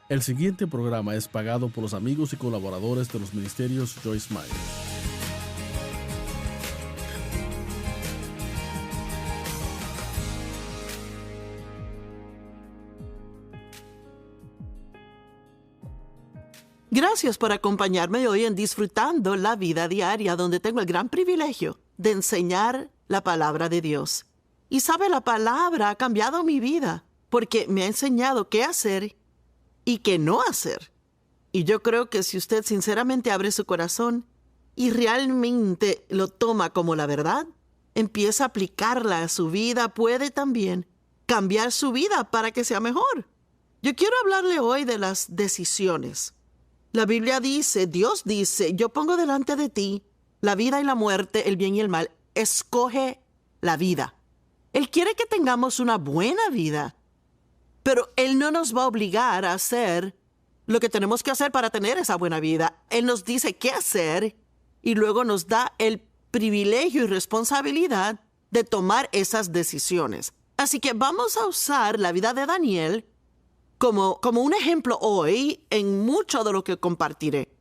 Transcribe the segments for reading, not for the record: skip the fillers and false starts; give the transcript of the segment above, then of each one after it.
El siguiente programa es pagado por los amigos y colaboradores de los ministerios Joyce Meyer. Gracias por acompañarme hoy en Disfrutando la Vida Diaria, donde tengo el gran privilegio de enseñar la palabra de Dios. Y sabe, la palabra ha cambiado mi vida porque me ha enseñado qué hacer y qué no hacer. Y yo creo que si usted sinceramente abre su corazón y realmente lo toma como la verdad, empieza a aplicarla a su vida, puede también cambiar su vida para que sea mejor. Yo quiero hablarle hoy de las decisiones. La Biblia dice, Dios dice, yo pongo delante de ti la vida y la muerte, el bien y el mal. Escoge la vida. Él quiere que tengamos una buena vida, pero Él no nos va a obligar a hacer lo que tenemos que hacer para tener esa buena vida. Él nos dice qué hacer y luego nos da el privilegio y responsabilidad de tomar esas decisiones. Así que vamos a usar la vida de Daniel como un ejemplo hoy en mucho de lo que compartiré.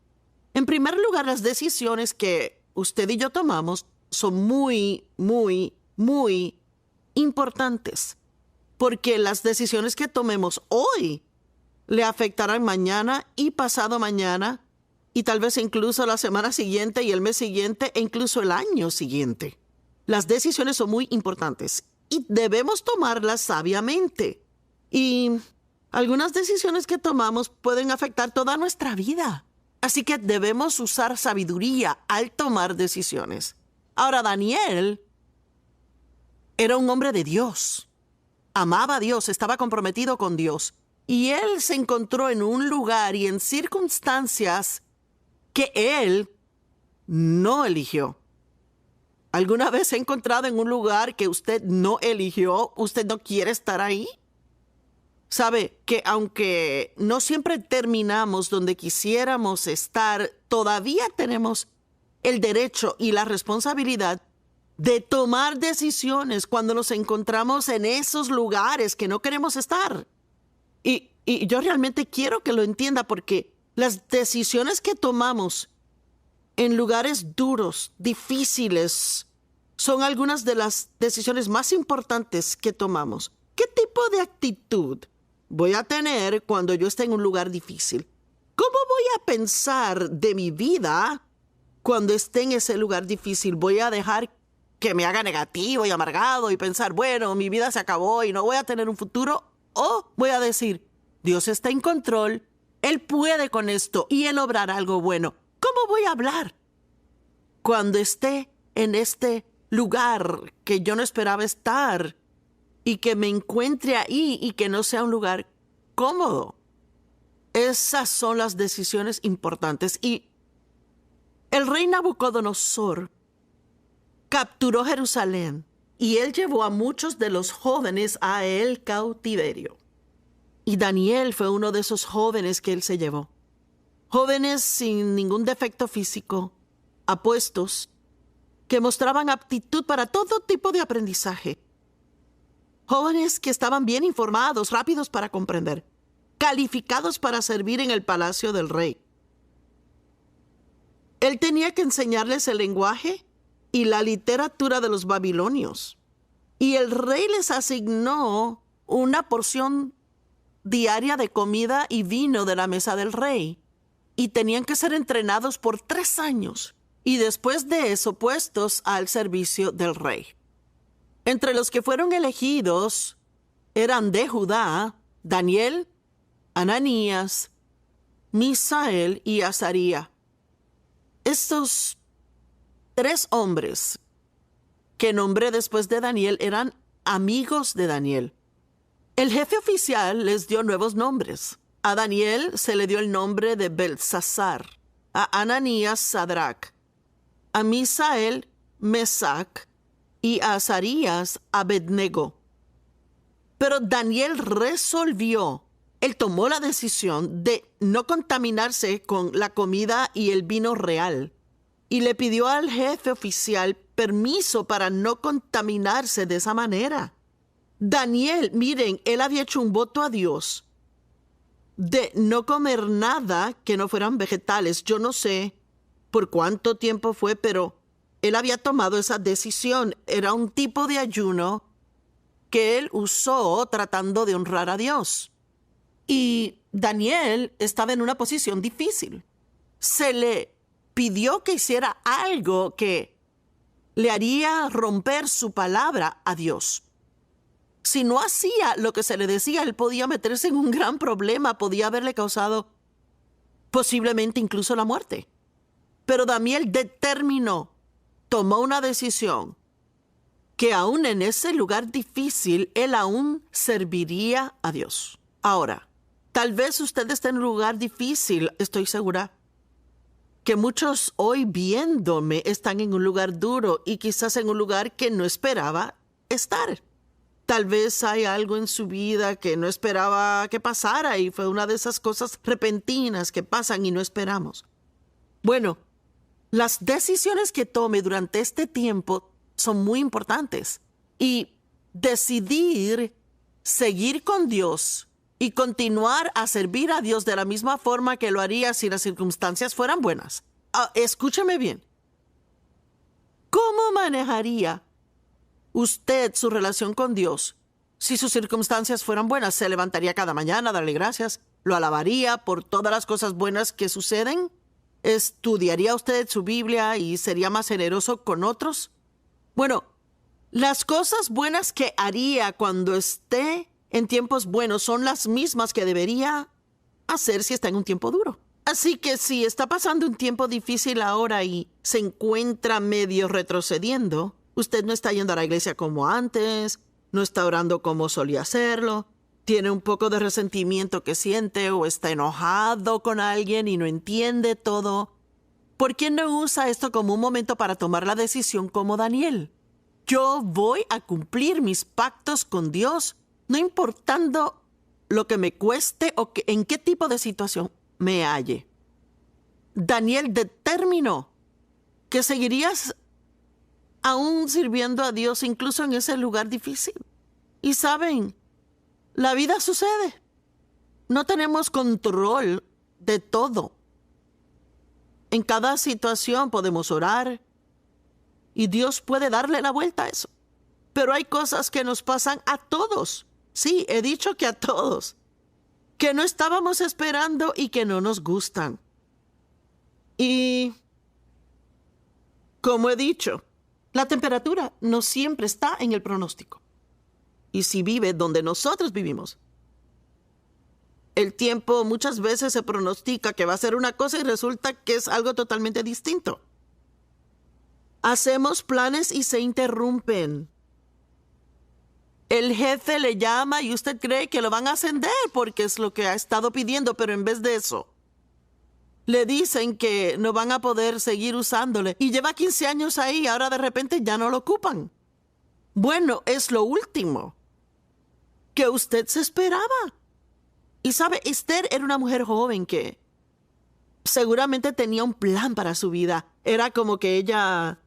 En primer lugar, las decisiones que usted y yo tomamos son muy, muy, muy importantes, porque las decisiones que tomemos hoy le afectarán mañana y pasado mañana, y tal vez incluso la semana siguiente y el mes siguiente e incluso el año siguiente. Las decisiones son muy importantes y debemos tomarlas sabiamente. Y algunas decisiones que tomamos pueden afectar toda nuestra vida. Así que debemos usar sabiduría al tomar decisiones. Ahora, Daniel era un hombre de Dios. Amaba a Dios, estaba comprometido con Dios. Y él se encontró en un lugar y en circunstancias que él no eligió. ¿Alguna vez se ha encontrado en un lugar que usted no eligió? ¿Usted no quiere estar ahí? Sabe que aunque no siempre terminamos donde quisiéramos estar, todavía tenemos el derecho y la responsabilidad de tomar decisiones cuando nos encontramos en esos lugares que no queremos estar. Y yo realmente quiero que lo entienda, porque las decisiones que tomamos en lugares duros, difíciles, son algunas de las decisiones más importantes que tomamos. ¿Qué tipo de actitud voy a tener cuando yo esté en un lugar difícil? ¿Cómo voy a pensar de mi vida cuando esté en ese lugar difícil? ¿Voy a dejar que me haga negativo y amargado y pensar, bueno, mi vida se acabó y no voy a tener un futuro? ¿O voy a decir, Dios está en control, Él puede con esto y Él obrará algo bueno? ¿Cómo voy a hablar cuando esté en este lugar que yo no esperaba estar y que me encuentre ahí y que no sea un lugar cómodo? Esas son las decisiones importantes. Y el rey Nabucodonosor capturó Jerusalén y él llevó a muchos de los jóvenes a el cautiverio. Y Daniel fue uno de esos jóvenes que él se llevó. Jóvenes sin ningún defecto físico, apuestos, que mostraban aptitud para todo tipo de aprendizaje. Jóvenes que estaban bien informados, rápidos para comprender, calificados para servir en el palacio del rey. Él tenía que enseñarles el lenguaje y la literatura de los babilonios. Y el rey les asignó una porción diaria de comida y vino de la mesa del rey. Y tenían que ser entrenados por 3 años. Y después de eso, puestos al servicio del rey. Entre los que fueron elegidos eran de Judá, Daniel, Ananías, Misael y Azaría. Estos 3 hombres que nombré después de Daniel eran amigos de Daniel. El jefe oficial les dio nuevos nombres. A Daniel se le dio el nombre de Beltsasar, a Ananías Sadrach, a Misael Mesac y a Azarías Abednego. Pero Daniel él tomó la decisión de no contaminarse con la comida y el vino real, y le pidió al jefe oficial permiso para no contaminarse de esa manera. Daniel, miren, él había hecho un voto a Dios de no comer nada que no fueran vegetales. Yo no sé por cuánto tiempo fue, pero él había tomado esa decisión. Era un tipo de ayuno que él usó tratando de honrar a Dios. Y Daniel estaba en una posición difícil. Se le pidió que hiciera algo que le haría romper su palabra a Dios. Si no hacía lo que se le decía, él podía meterse en un gran problema, podía haberle causado posiblemente incluso la muerte. Pero Daniel tomó una decisión que aún en ese lugar difícil, él aún serviría a Dios. Ahora, tal vez usted esté en un lugar difícil, estoy segura que muchos hoy viéndome están en un lugar duro y quizás en un lugar que no esperaba estar. Tal vez hay algo en su vida que no esperaba que pasara y fue una de esas cosas repentinas que pasan y no esperamos. Bueno, las decisiones que tome durante este tiempo son muy importantes y decidir seguir con Dios y continuar a servir a Dios de la misma forma que lo haría si las circunstancias fueran buenas. Escúcheme bien. ¿Cómo manejaría usted su relación con Dios si sus circunstancias fueran buenas? ¿Se levantaría cada mañana a darle gracias? ¿Lo alabaría por todas las cosas buenas que suceden? ¿Estudiaría usted su Biblia y sería más generoso con otros? Bueno, las cosas buenas que haría cuando esté en tiempos buenos son las mismas que debería hacer si está en un tiempo duro. Así que si está pasando un tiempo difícil ahora y se encuentra medio retrocediendo, usted no está yendo a la iglesia como antes, no está orando como solía hacerlo, tiene un poco de resentimiento que siente o está enojado con alguien y no entiende todo. ¿Por qué no usa esto como un momento para tomar la decisión como Daniel? Yo voy a cumplir mis pactos con Dios, no importando lo que me cueste o en qué tipo de situación me halle. Daniel determinó que seguirías aún sirviendo a Dios incluso en ese lugar difícil. Y saben, la vida sucede. No tenemos control de todo. En cada situación podemos orar y Dios puede darle la vuelta a eso. Pero hay cosas que nos pasan a todos. Sí, he dicho que a todos. Que no estábamos esperando y que no nos gustan. Y, como he dicho, la temperatura no siempre está en el pronóstico. Y si vive donde nosotros vivimos, el tiempo muchas veces se pronostica que va a ser una cosa y resulta que es algo totalmente distinto. Hacemos planes y se interrumpen. El jefe le llama y usted cree que lo van a ascender porque es lo que ha estado pidiendo, pero en vez de eso, le dicen que no van a poder seguir usándole. Y lleva 15 años ahí y ahora de repente ya no lo ocupan. Bueno, es lo último que usted se esperaba. Y sabe, Esther era una mujer joven que seguramente tenía un plan para su vida. Era como que ella,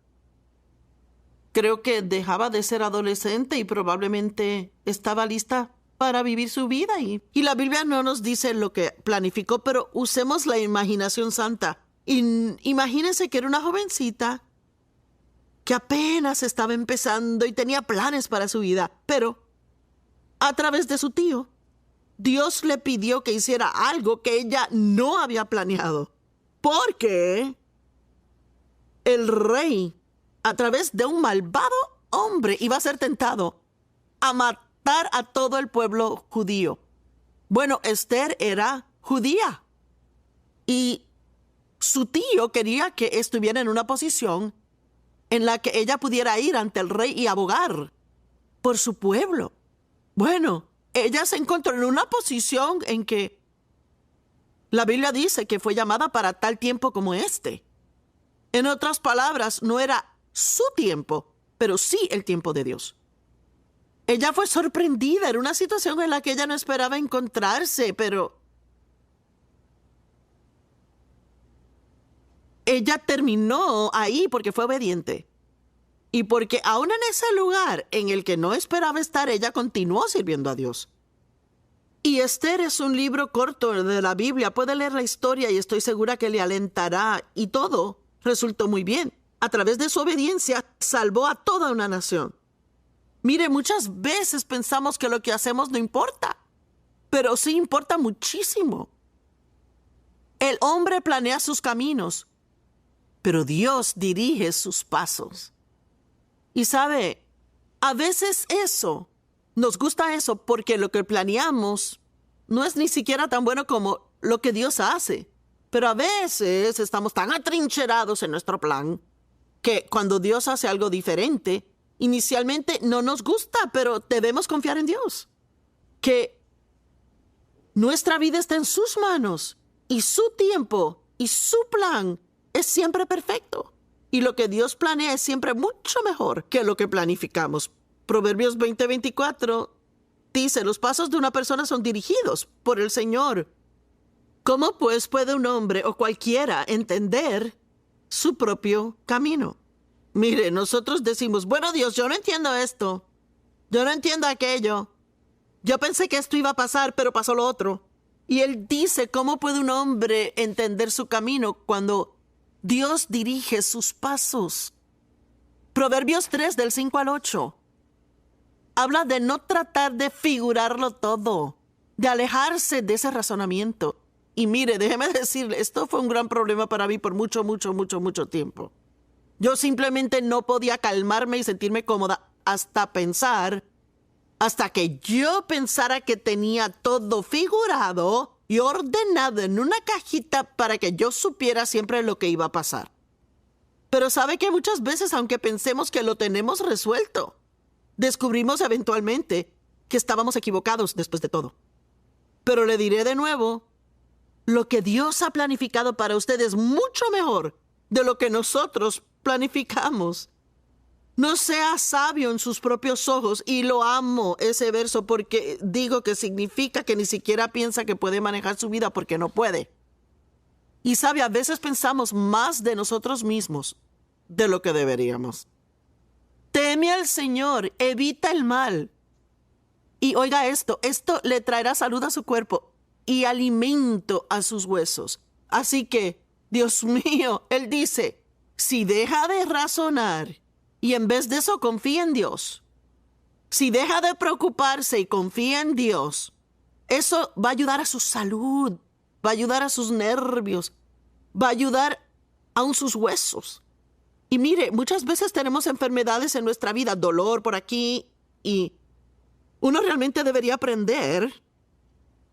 creo que dejaba de ser adolescente y probablemente estaba lista para vivir su vida. Y la Biblia no nos dice lo que planificó, pero usemos la imaginación santa. Imagínense que era una jovencita que apenas estaba empezando y tenía planes para su vida, pero a través de su tío, Dios le pidió que hiciera algo que ella no había planeado. Porque el rey, a través de un malvado hombre, iba a ser tentado a matar a todo el pueblo judío. Bueno, Esther era judía y su tío quería que estuviera en una posición en la que ella pudiera ir ante el rey y abogar por su pueblo. Bueno, ella se encontró en una posición en que la Biblia dice que fue llamada para tal tiempo como este. En otras palabras, no era su tiempo, pero sí el tiempo de Dios. Ella fue sorprendida en una situación en la que ella no esperaba encontrarse, pero ella terminó ahí porque fue obediente. Y porque aún en ese lugar en el que no esperaba estar, ella continuó sirviendo a Dios. Y Esther es un libro corto de la Biblia. Puede leer la historia y estoy segura que le alentará. Y todo resultó muy bien. A través de su obediencia, salvó a toda una nación. Mire, muchas veces pensamos que lo que hacemos no importa, pero sí importa muchísimo. El hombre planea sus caminos, pero Dios dirige sus pasos. Y sabe, a veces nos gusta eso porque lo que planeamos no es ni siquiera tan bueno como lo que Dios hace. Pero a veces estamos tan atrincherados en nuestro plan que cuando Dios hace algo diferente, inicialmente no nos gusta, pero debemos confiar en Dios. Que nuestra vida está en sus manos y su tiempo y su plan es siempre perfecto. Y lo que Dios planea es siempre mucho mejor que lo que planificamos. Proverbios 20:24 dice, los pasos de una persona son dirigidos por el Señor. ¿Cómo pues puede un hombre o cualquiera entender su propio camino? Mire, nosotros decimos, bueno, Dios, yo no entiendo esto. Yo no entiendo aquello. Yo pensé que esto iba a pasar, pero pasó lo otro. Y Él dice, ¿cómo puede un hombre entender su camino cuando Dios dirige sus pasos? Proverbios 3, del 5 al 8. Habla de no tratar de figurarlo todo, de alejarse de ese razonamiento. Y mire, déjeme decirle, esto fue un gran problema para mí por mucho tiempo. Yo simplemente no podía calmarme y sentirme cómoda hasta que yo pensara que tenía todo figurado y ordenado en una cajita para que yo supiera siempre lo que iba a pasar. Pero sabe que muchas veces, aunque pensemos que lo tenemos resuelto, descubrimos eventualmente que estábamos equivocados después de todo. Pero le diré de nuevo, lo que Dios ha planificado para usted es mucho mejor de lo que nosotros planificamos. No sea sabio en sus propios ojos, y lo amo ese verso porque digo que significa que ni siquiera piensa que puede manejar su vida porque no puede. Y sabe, a veces pensamos más de nosotros mismos de lo que deberíamos. Teme al Señor, evita el mal. Y oiga esto le traerá salud a su cuerpo y alimento a sus huesos. Así que, Dios mío, Él dice, si deja de razonar y en vez de eso confía en Dios, si deja de preocuparse y confía en Dios, eso va a ayudar a su salud, va a ayudar a sus nervios, va a ayudar aún sus huesos. Y mire, muchas veces tenemos enfermedades en nuestra vida, dolor por aquí, y uno realmente debería aprender,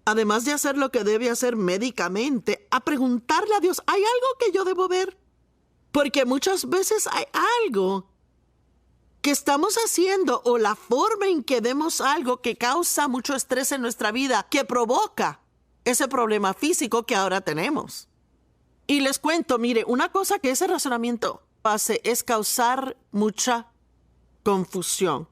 además de hacer lo que debe hacer médicamente, a preguntarle a Dios, ¿hay algo que yo debo ver? Porque muchas veces hay algo que estamos haciendo o la forma en que vemos algo que causa mucho estrés en nuestra vida, que provoca ese problema físico que ahora tenemos. Y les cuento, mire, una cosa que ese razonamiento hace es causar mucha confusión.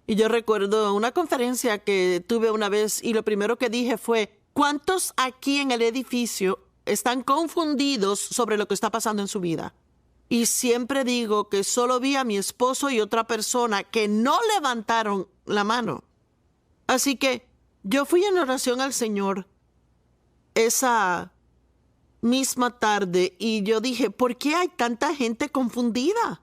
Y yo recuerdo una conferencia que tuve una vez y lo primero que dije fue, ¿cuántos aquí en el edificio están confundidos sobre lo que está pasando en su vida? Y siempre digo que solo vi a mi esposo y otra persona que no levantaron la mano. Así que yo fui en oración al Señor esa misma tarde y yo dije, ¿por qué hay tanta gente confundida?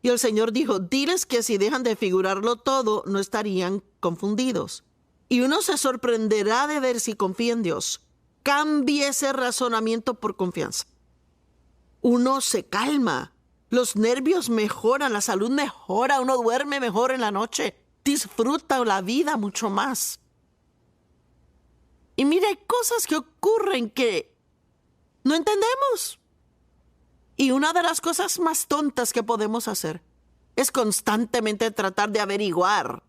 Y el Señor dijo, diles que si dejan de figurarlo todo, no estarían confundidos. Y uno se sorprenderá de ver si confía en Dios. Cambie ese razonamiento por confianza. Uno se calma, los nervios mejoran, la salud mejora, uno duerme mejor en la noche, disfruta la vida mucho más. Y mire, hay cosas que ocurren que no entendemos. Y una de las cosas más tontas que podemos hacer es constantemente tratar de averiguar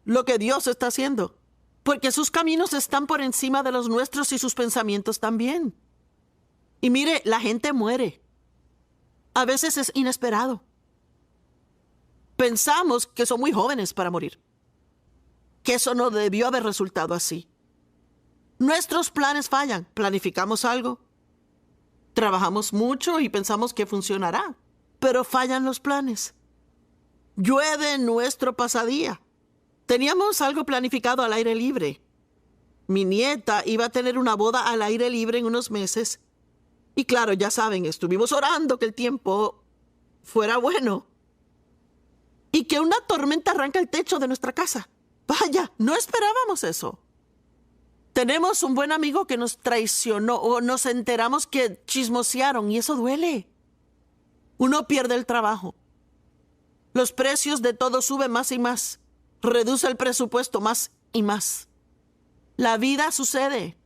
lo que Dios está haciendo, porque sus caminos están por encima de los nuestros y sus pensamientos también. Y mire, la gente muere. A veces es inesperado. Pensamos que son muy jóvenes para morir, que eso no debió haber resultado así. Nuestros planes fallan. Planificamos algo, trabajamos mucho y pensamos que funcionará, pero fallan los planes. Llueve en nuestro pasadía. Teníamos algo planificado al aire libre mi nieta iba a tener una boda al aire libre en unos meses. Y claro, ya saben, estuvimos orando que el tiempo fuera bueno. Y que una tormenta arranca el techo de nuestra casa. Vaya, no esperábamos eso. Tenemos un buen amigo que nos traicionó o nos enteramos que chismosearon y eso duele. Uno pierde el trabajo. Los precios de todo suben más y más. Reduce el presupuesto más y más. La vida sucede.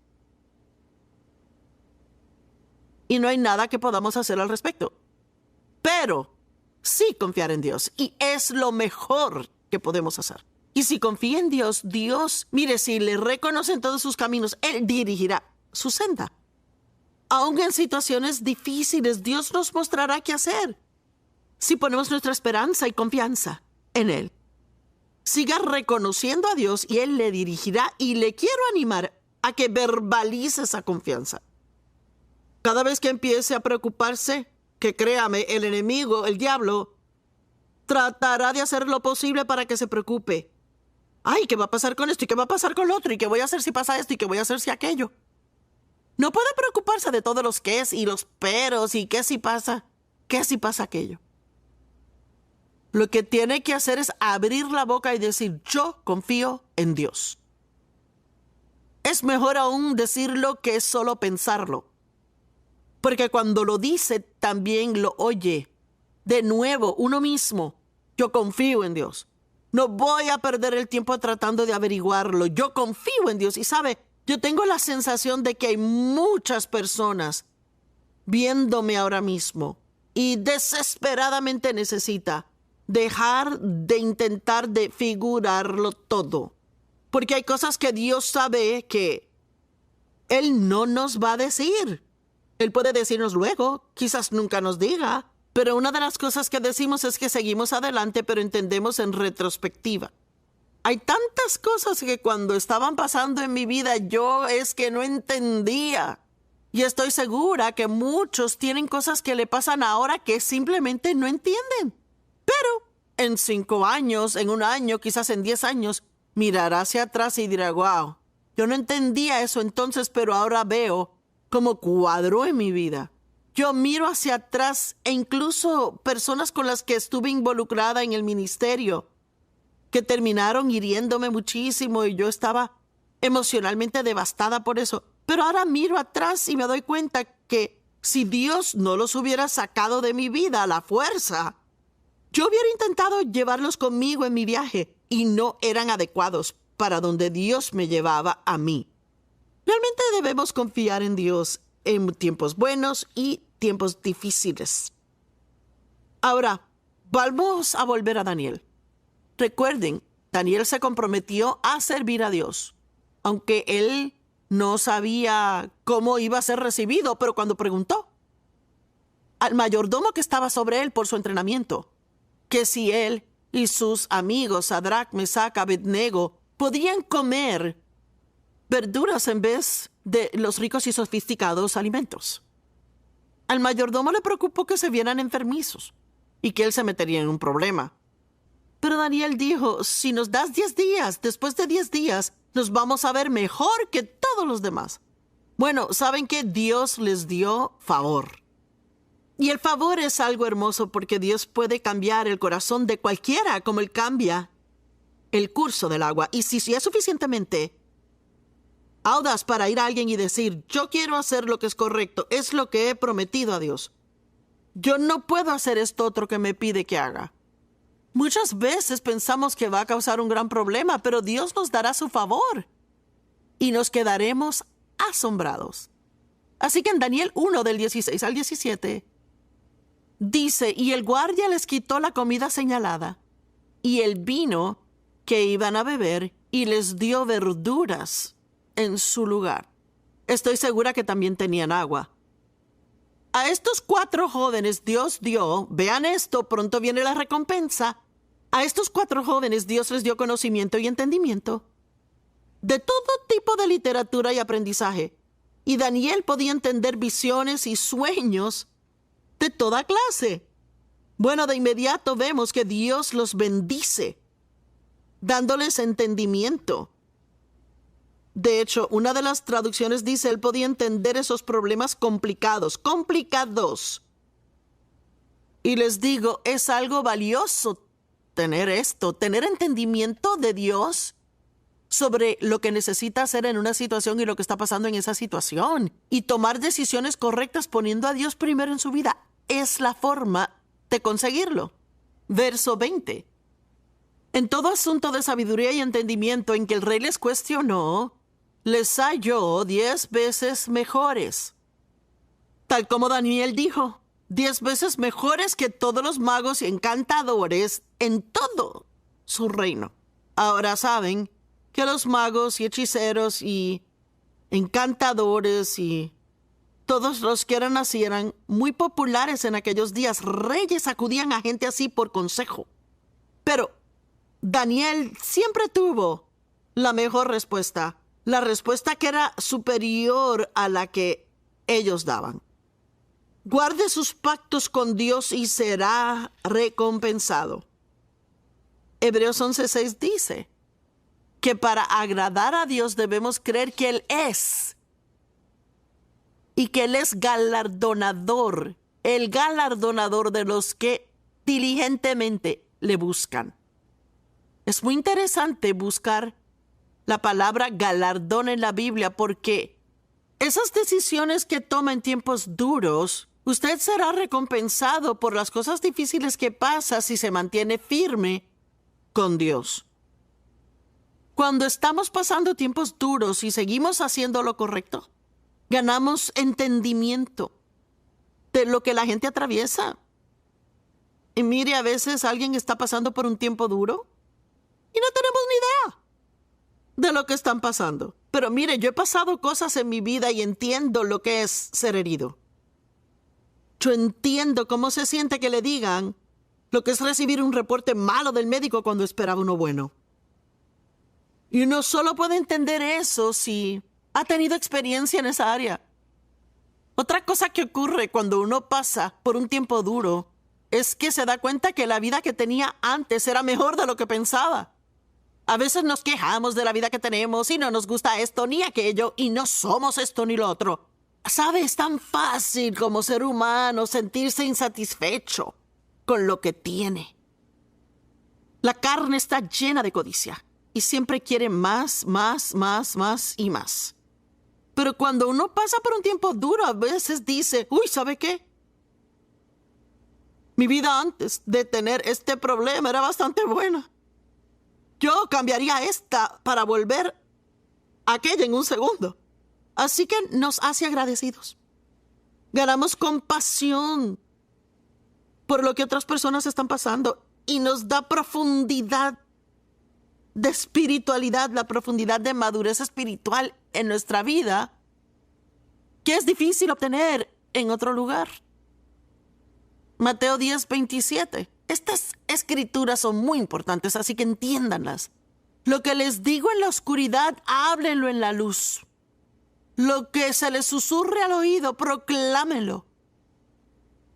Y no hay nada que podamos hacer al respecto. Pero sí confiar en Dios. Y es lo mejor que podemos hacer. Y si confía en Dios, Dios, mire, si le reconocen todos sus caminos, Él dirigirá su senda. Aun en situaciones difíciles, Dios nos mostrará qué hacer. Si ponemos nuestra esperanza y confianza en Él. Siga reconociendo a Dios y Él le dirigirá, y le quiero animar a que verbalice esa confianza. Cada vez que empiece a preocuparse, que créame, el enemigo, el diablo, tratará de hacer lo posible para que se preocupe. Ay, ¿qué va a pasar con esto? ¿Y qué va a pasar con lo otro? ¿Y qué voy a hacer si pasa esto? ¿Y qué voy a hacer si aquello? No puede preocuparse de todos los qués y los peros y qué si pasa aquello. Lo que tiene que hacer es abrir la boca y decir, yo confío en Dios. Es mejor aún decirlo que solo pensarlo. Porque cuando lo dice, también lo oye. De nuevo, uno mismo. Yo confío en Dios. No voy a perder el tiempo tratando de averiguarlo. Yo confío en Dios. Y sabe, yo tengo la sensación de que hay muchas personas viéndome ahora mismo y desesperadamente necesita dejar de intentar de figurarlo todo. Porque hay cosas que Dios sabe que Él no nos va a decir. Él puede decirnos luego, quizás nunca nos diga, pero una de las cosas que decimos es que seguimos adelante, pero entendemos en retrospectiva. Hay tantas cosas que cuando estaban pasando en mi vida yo es que no entendía. Y estoy segura que muchos tienen cosas que le pasan ahora que simplemente no entienden. Pero en 5 años, en 1 año, quizás en 10 años, mirará hacia atrás y dirá, wow, yo no entendía eso entonces, pero ahora veo cómo cuadró en mi vida. Yo miro hacia atrás e incluso personas con las que estuve involucrada en el ministerio que terminaron hiriéndome muchísimo y yo estaba emocionalmente devastada por eso. Pero ahora miro atrás y me doy cuenta que si Dios no los hubiera sacado de mi vida a la fuerza, yo hubiera intentado llevarlos conmigo en mi viaje y no eran adecuados para donde Dios me llevaba a mí. Realmente debemos confiar en Dios en tiempos buenos y tiempos difíciles. Ahora, vamos a volver a Daniel. Recuerden, Daniel se comprometió a servir a Dios, aunque él no sabía cómo iba a ser recibido, pero cuando preguntó al mayordomo que estaba sobre él por su entrenamiento, que si él y sus amigos Sadrach, Mesach, Abednego podían comer verduras en vez de los ricos y sofisticados alimentos. Al mayordomo le preocupó que se vieran enfermizos y que él se metería en un problema. Pero Daniel dijo, si nos das 10 días, después de 10 días, nos vamos a ver mejor que todos los demás. Bueno, ¿saben qué? Dios les dio favor. Y el favor es algo hermoso porque Dios puede cambiar el corazón de cualquiera como Él cambia el curso del agua. Y si es suficientemente audaz para ir a alguien y decir, yo quiero hacer lo que es correcto, es lo que he prometido a Dios. Yo no puedo hacer esto otro que me pide que haga. Muchas veces pensamos que va a causar un gran problema, pero Dios nos dará su favor y nos quedaremos asombrados. Así que en Daniel 1 del 16 al 17 dice, y el guardia les quitó la comida señalada y el vino que iban a beber y les dio verduras en su lugar. Estoy segura que también tenían agua. A estos 4 jóvenes Dios dio, vean esto, pronto viene la recompensa. A estos 4 jóvenes Dios les dio conocimiento y entendimiento de todo tipo de literatura y aprendizaje. Y Daniel podía entender visiones y sueños de toda clase. Bueno, de inmediato vemos que Dios los bendice, dándoles entendimiento. De hecho, una de las traducciones dice, él podía entender esos problemas complicados. Y les digo, es algo valioso tener esto, tener entendimiento de Dios sobre lo que necesita hacer en una situación y lo que está pasando en esa situación. Y tomar decisiones correctas poniendo a Dios primero en su vida es la forma de conseguirlo. Verso 20. En todo asunto de sabiduría y entendimiento en que el rey les cuestionó, les halló 10 veces mejores. Tal como Daniel dijo, 10 veces mejores que todos los magos y encantadores en todo su reino. Ahora saben que los magos y hechiceros y encantadores y todos los que eran así eran muy populares en aquellos días. Reyes acudían a gente así por consejo. Pero Daniel siempre tuvo la mejor respuesta. La respuesta que era superior a la que ellos daban. Guarde sus pactos con Dios y será recompensado. Hebreos 11:6 dice que para agradar a Dios debemos creer que Él es y que Él es galardonador, el galardonador de los que diligentemente le buscan. Es muy interesante buscar la palabra galardón en la Biblia porque esas decisiones que toma en tiempos duros, usted será recompensado por las cosas difíciles que pasa si se mantiene firme con Dios. Cuando estamos pasando tiempos duros y seguimos haciendo lo correcto, ganamos entendimiento de lo que la gente atraviesa. Y mire, a veces alguien está pasando por un tiempo duro y no tenemos ni idea de lo que están pasando. Pero mire, yo he pasado cosas en mi vida y entiendo lo que es ser herido. Yo entiendo cómo se siente que le digan lo que es recibir un reporte malo del médico cuando esperaba uno bueno. Y uno solo puede entender eso si ha tenido experiencia en esa área. Otra cosa que ocurre cuando uno pasa por un tiempo duro es que se da cuenta que la vida que tenía antes era mejor de lo que pensaba. A veces nos quejamos de la vida que tenemos y no nos gusta esto ni aquello y no somos esto ni lo otro. ¿Sabe? Es tan fácil como ser humano sentirse insatisfecho con lo que tiene. La carne está llena de codicia y siempre quiere más y más. Pero cuando uno pasa por un tiempo duro, a veces dice, uy, ¿sabe qué? Mi vida antes de tener este problema era bastante buena. Yo cambiaría esta para volver a aquella en un segundo. Así que nos hace agradecidos. Ganamos compasión por lo que otras personas están pasando y nos da profundidad de espiritualidad, la profundidad de madurez espiritual en nuestra vida, que es difícil obtener en otro lugar. Mateo 10:27. Estas escrituras son muy importantes, así que entiéndanlas. Lo que les digo en la oscuridad, háblenlo en la luz. Lo que se les susurre al oído, proclámenlo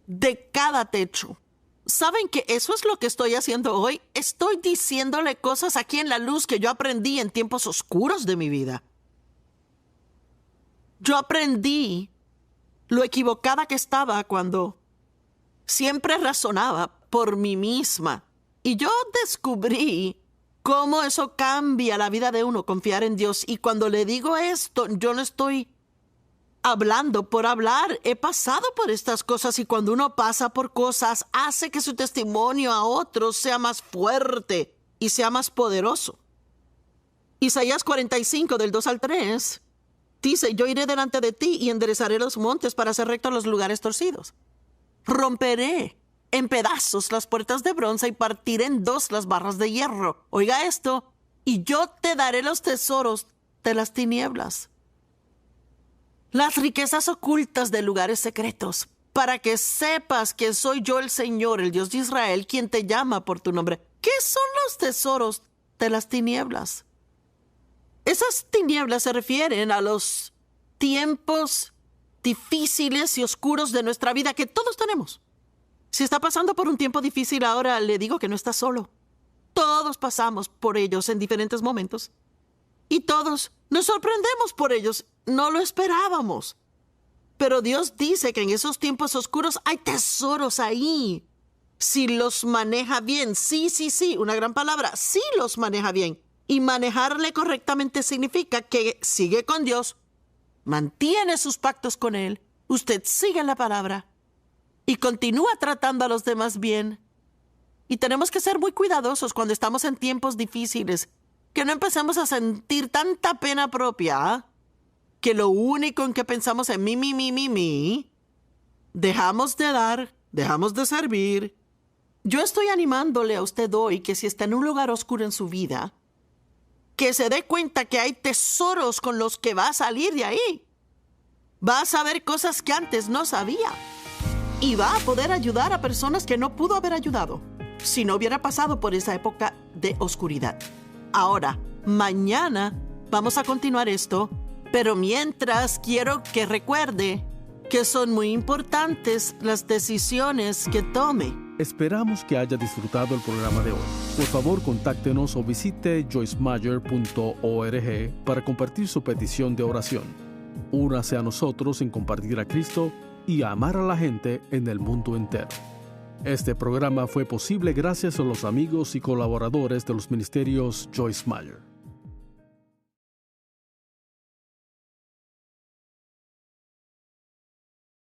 de cada techo. ¿Saben que eso es lo que estoy haciendo hoy? Estoy diciéndole cosas aquí en la luz que yo aprendí en tiempos oscuros de mi vida. Yo aprendí lo equivocada que estaba cuando siempre razonaba por mí misma. Y yo descubrí cómo eso cambia la vida de uno, confiar en Dios. Y cuando le digo esto, yo no estoy hablando por hablar. He pasado por estas cosas y cuando uno pasa por cosas, hace que su testimonio a otros sea más fuerte y sea más poderoso. Isaías 45, del 2 al 3, dice, yo iré delante de ti y enderezaré los montes para hacer rectos los lugares torcidos. Romperé en pedazos las puertas de bronce y partiré en dos las barras de hierro. Oiga esto, y yo te daré los tesoros de las tinieblas, las riquezas ocultas de lugares secretos, para que sepas que soy yo el Señor, el Dios de Israel, quien te llama por tu nombre. ¿Qué son los tesoros de las tinieblas? Esas tinieblas se refieren a los tiempos difíciles y oscuros de nuestra vida que todos tenemos. Si está pasando por un tiempo difícil ahora, le digo que no está solo. Todos pasamos por ellos en diferentes momentos. Y todos nos sorprendemos por ellos. No lo esperábamos. Pero Dios dice que en esos tiempos oscuros hay tesoros ahí. Si los maneja bien, sí, una gran palabra, sí los maneja bien. Y manejarle correctamente significa que sigue con Dios, mantiene sus pactos con Él, usted sigue en la palabra y continúa tratando a los demás bien. Y tenemos que ser muy cuidadosos cuando estamos en tiempos difíciles, que no empecemos a sentir tanta pena propia, que lo único en que pensamos es mí. Dejamos de dar, dejamos de servir. Yo estoy animándole a usted hoy que si está en un lugar oscuro en su vida, que se dé cuenta que hay tesoros con los que va a salir de ahí. Va a saber cosas que antes no sabía. Y va a poder ayudar a personas que no pudo haber ayudado si no hubiera pasado por esa época de oscuridad. Ahora, mañana vamos a continuar esto, pero mientras quiero que recuerde que son muy importantes las decisiones que tome. Esperamos que haya disfrutado el programa de hoy. Por favor, contáctenos o visite joycemeyer.org para compartir su petición de oración. Únase a nosotros en compartir a Cristo y a amar a la gente en el mundo entero. Este programa fue posible gracias a los amigos y colaboradores de los ministerios Joyce Meyer.